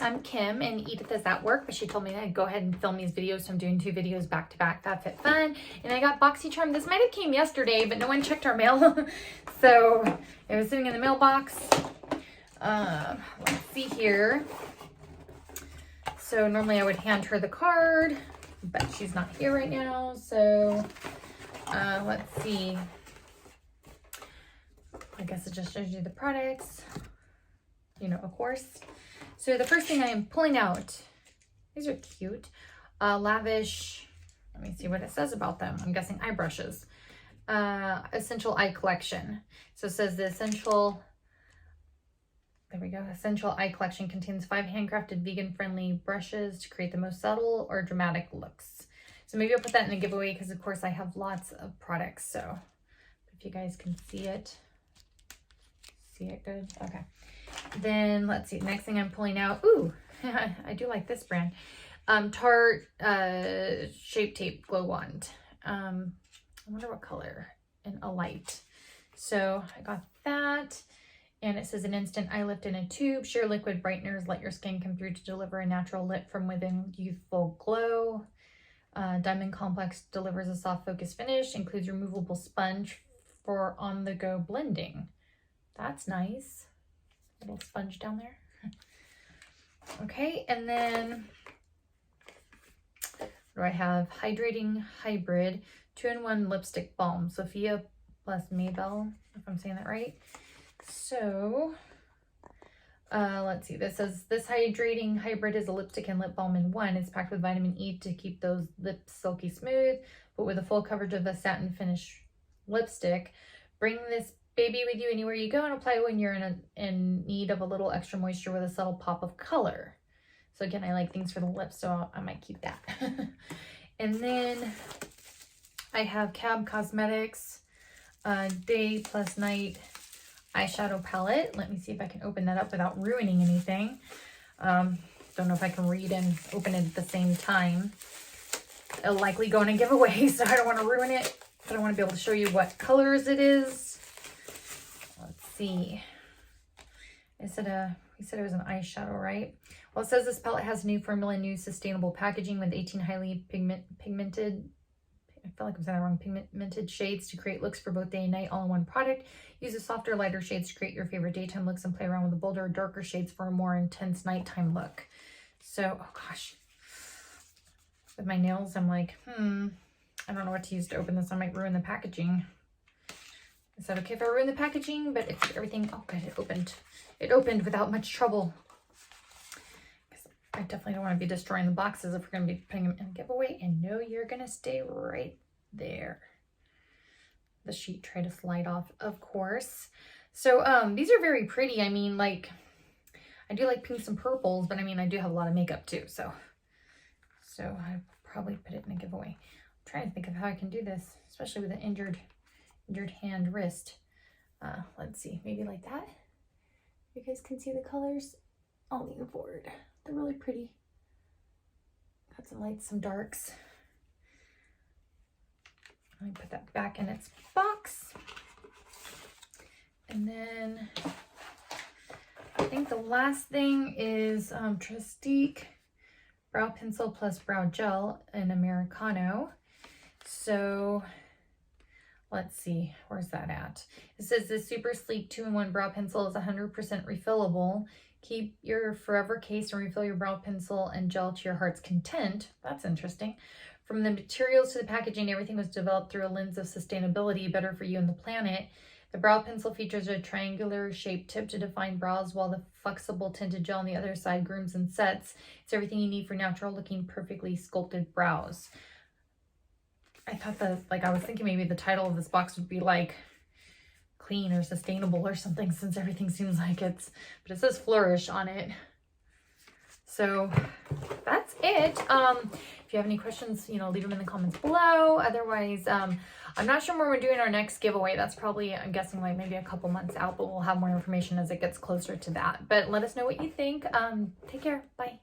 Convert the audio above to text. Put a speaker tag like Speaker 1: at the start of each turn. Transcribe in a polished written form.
Speaker 1: I'm Kim and Edith is at work, but she told me to go ahead and film these videos, so I'm doing 2 videos back to back. FabFitFun. And I got Boxycharm. This might have came yesterday, but no one checked our mail. So it was sitting in the mailbox. Let's see here. So normally I would hand her the card, but she's not here right now. So let's see. I guess it just shows you the products, you know, of course. So the first thing I am pulling out, these are cute, lavish, let me see what it says about them. I'm guessing eye brushes. Essential eye collection. So it says the essential, there we go, essential eye collection contains 5 handcrafted vegan-friendly brushes to create the most subtle or dramatic looks. So maybe I'll put that in a giveaway because of course I have lots of products. So if you guys can see it. See it good? Okay. Then let's see. Next thing I'm pulling out. Ooh, I do like this brand. Tarte Shape Tape Glow Wand. I wonder what color. And a light. So I got that. And it says an instant eye lift in a tube. Sheer liquid brighteners let your skin come through to deliver a natural lit from within youthful glow. Diamond Complex delivers a soft focus finish. Includes removable sponge for on-the-go blending. That's nice. Little sponge down there. Okay, and then what do I have? Hydrating Hybrid 2-in-1 Lipstick Balm. Sophia plus Maybell, if I'm saying that right. So, let's see. This says, this hydrating hybrid is a lipstick and lip balm in one. It's packed with vitamin E to keep those lips silky smooth, but with a full coverage of a satin finish lipstick. Bring this baby with you anywhere you go and apply when you're in need of a little extra moisture with a subtle pop of color. So again, I like things for the lips, so I might keep that. And then I have Cab Cosmetics Day Plus Night eyeshadow palette. Let me see if I can open that up without ruining anything. Don't know if I can read and open it at the same time. It'll likely go in a giveaway, so I don't want to ruin it, but I want to be able to show you what colors it is. Let's see. He said it was an eyeshadow, right? Well, it says this palette has new formula, new sustainable packaging with 18 highly pigmented, I feel like I'm saying that wrong, pigmented shades to create looks for both day and night all in one product. Use a softer, lighter shades to create your favorite daytime looks and play around with the bolder, darker shades for a more intense nighttime look. So, oh gosh. With my nails, I'm like, I don't know what to use to open this. I might ruin the packaging. Is that okay if I ruin the packaging? But if everything, oh good, it opened. It opened without much trouble. I definitely don't want to be destroying the boxes if we're going to be putting them in a giveaway. And no, you're going to stay right there. The sheet tried to slide off, of course. So these are very pretty. I mean, like, I do like pinks and purples, but I mean, I do have a lot of makeup too. So I probably put it in a giveaway. I'm trying to think of how I can do this, especially with an injured hand, wrist. Let's see, maybe like that. You guys can see the colors. I'll lean forward. They're really pretty. Got some lights, some darks. Let me put that back in its box. And then I think the last thing is Trestique Brow Pencil plus Brow Gel in Americano. So let's see, where's that at? It says this super sleek 2-in-1 brow pencil is 100% refillable. Keep your forever case and refill your brow pencil and gel to your heart's content. That's interesting. From the materials to the packaging, everything was developed through a lens of sustainability, better for you and the planet. The brow pencil features a triangular shaped tip to define brows, while the flexible tinted gel on the other side grooms and sets. It's everything you need for natural looking, perfectly sculpted brows. I thought that, like, I was thinking maybe the title of this box would be like clean or sustainable or something, since everything seems like it's, but it says flourish on it. So that's it. If you have any questions, you know, leave them in the comments below. Otherwise, I'm not sure when we're doing our next giveaway. That's probably, I'm guessing, like maybe a couple months out, but we'll have more information as it gets closer to that. But let us know what you think. Take care. Bye.